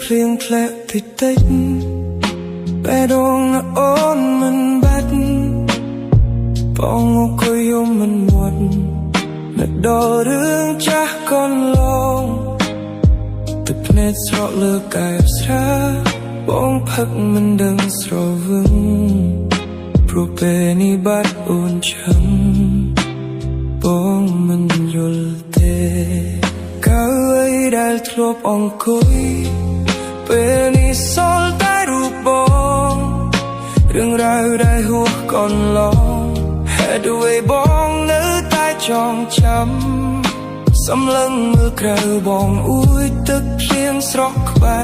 ភ្លៀងធ្លាក់តិចតិចបែរងអូនមិនបាត់បងអង្គុយយំមិនមាត់នៅដល់រឿងចាស់កន្លងទឹកភ្នែកស្រក់លើកាយស្រាបងផឹកមិនដឹងស្រវឹងព្រោះពេលនេះបាត់អូនចឹងបងមិនយល់ទេកាលអ្វីដែលធ្លាប់អង្គុយពេលនេះសល់តែរូបបងរឿងរ៉ាវដែលហួសកន្លងហេតុអ្វីបងនៅតែចងចាំសម្លឹងមើលក្រៅបងអួយទឹកភ្លៀងស្រក់ក្បែរ